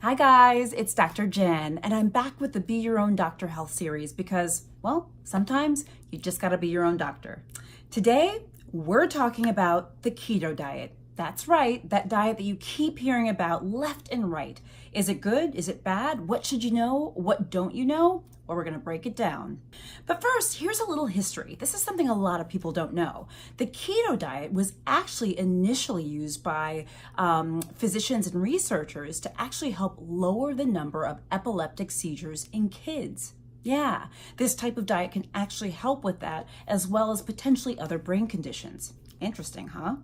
Hi guys, it's Dr. Jen, and I'm back with the Be Your Own Doctor Health series because, well, sometimes you just gotta be your own doctor. Today, we're talking about the keto diet. That's right, that diet that you keep hearing about left and right. Is it good? Is it bad? What should you know? What don't you know? Well, we're gonna break it down. But first, here's a little history. This is something a lot of people don't know. The keto diet was actually initially used by physicians and researchers to actually help lower the number of epileptic seizures in kids. Yeah, this type of diet can actually help with that, as well as potentially other brain conditions. Interesting, huh?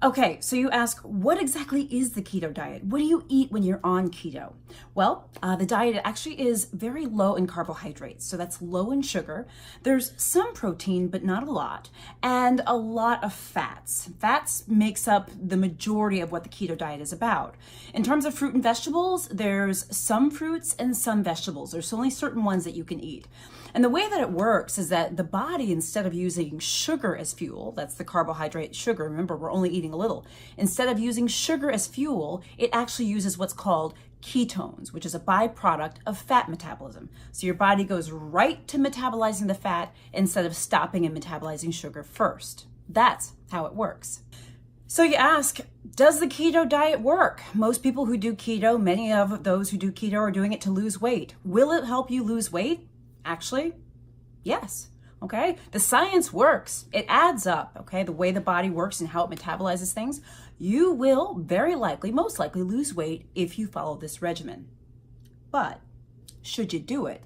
Okay, so you ask, what exactly is the keto diet? What do you eat when you're on keto? Well, the diet actually is very low in carbohydrates, so that's low in sugar. There's some protein, but not a lot, and a lot of fats. Fats makes up the majority of what the keto diet is about. In terms of fruit and vegetables, there's some fruits and some vegetables. There's only certain ones that you can eat. And the way that it works is that the body, instead of using sugar as fuel, that's the carbohydrate sugar, remember we're only eating a little, instead of using sugar as fuel, it actually uses what's called ketones, which is a byproduct of fat metabolism. So your body goes right to metabolizing the fat instead of stopping and metabolizing sugar first. That's how it works. So you ask, does the keto diet work? Most people who do keto, many of those who do keto are doing it to lose weight. Will it help you lose weight? Actually, yes. Okay, the science works. It adds up. Okay, the way the body works and how it metabolizes things. You will very likely, most likely, lose weight if you follow this regimen. But should you do it?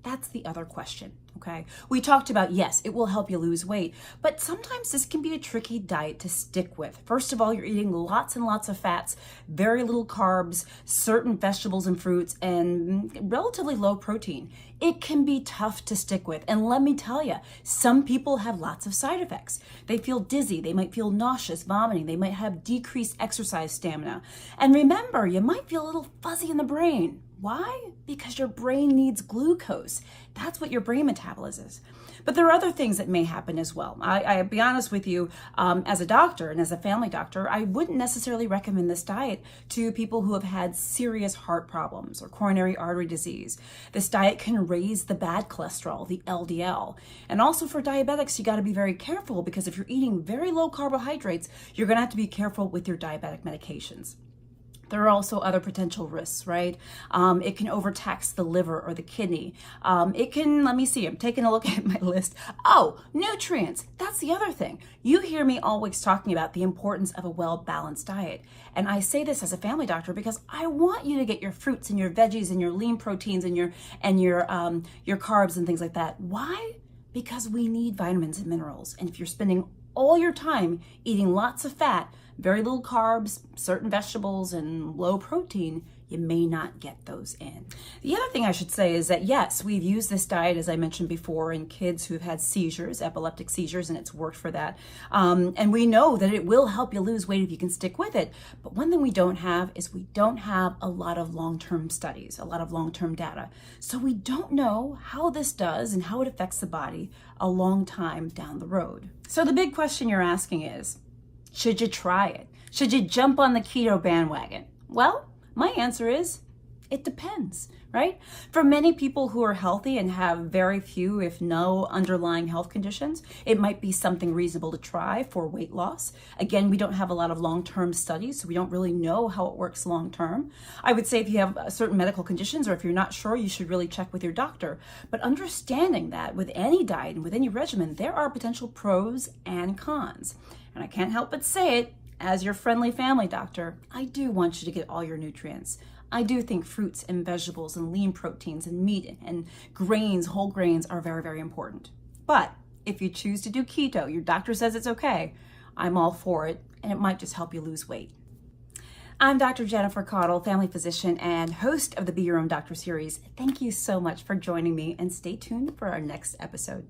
That's the other question. Okay, we talked about, yes, it will help you lose weight, but sometimes this can be a tricky diet to stick with. First of all, you're eating lots and lots of fats, very little carbs, certain vegetables and fruits, and relatively low protein. It can be tough to stick with. And let me tell you, some people have lots of side effects. They feel dizzy, they might feel nauseous, vomiting, they might have decreased exercise stamina. And remember, you might feel a little fuzzy in the brain. Why? Because your brain needs glucose. That's what your brain metabolizes. But there are other things that may happen as well. I'll be honest with you, as a doctor and as a family doctor, I wouldn't necessarily recommend this diet to people who have had serious heart problems or coronary artery disease. This diet can raise the bad cholesterol, the LDL. And also for diabetics, you got to be very careful because if you're eating very low carbohydrates, you're going to have to be careful with your diabetic medications. There are also other potential risks, right? It can overtax the liver or the kidney. It can, let me see, I'm taking a look at my list. Oh, nutrients. That's the other thing. You hear me always talking about the importance of a well-balanced diet. And I say this as a family doctor because I want you to get your fruits and your veggies and your lean proteins and your carbs and things like that. Why? Because we need vitamins and minerals. And if you're spending all your time eating lots of fat, very little carbs, certain vegetables, and low protein, you may not get those in. The other thing I should say is that yes, we've used this diet, as I mentioned before, in kids who've had seizures, epileptic seizures, and it's worked for that. And we know that it will help you lose weight if you can stick with it. But one thing we don't have is we don't have a lot of long-term studies, a lot of long-term data. So we don't know how this does and how it affects the body a long time down the road. So the big question you're asking is, should you try it? Should you jump on the keto bandwagon? Well, my answer is, it depends, right? For many people who are healthy and have very few, if no, underlying health conditions, it might be something reasonable to try for weight loss. Again, we don't have a lot of long-term studies, so we don't really know how it works long-term. I would say if you have certain medical conditions or if you're not sure, you should really check with your doctor. But understanding that with any diet and with any regimen, there are potential pros and cons. And I can't help but say it, as your friendly family doctor, I do want you to get all your nutrients. I do think fruits and vegetables and lean proteins and meat and grains, whole grains are very, very important. But if you choose to do keto, your doctor says it's okay, I'm all for it, and it might just help you lose weight. I'm Dr. Jennifer Caudle, family physician and host of the Be Your Own Doctor series. Thank you so much for joining me, and stay tuned for our next episode.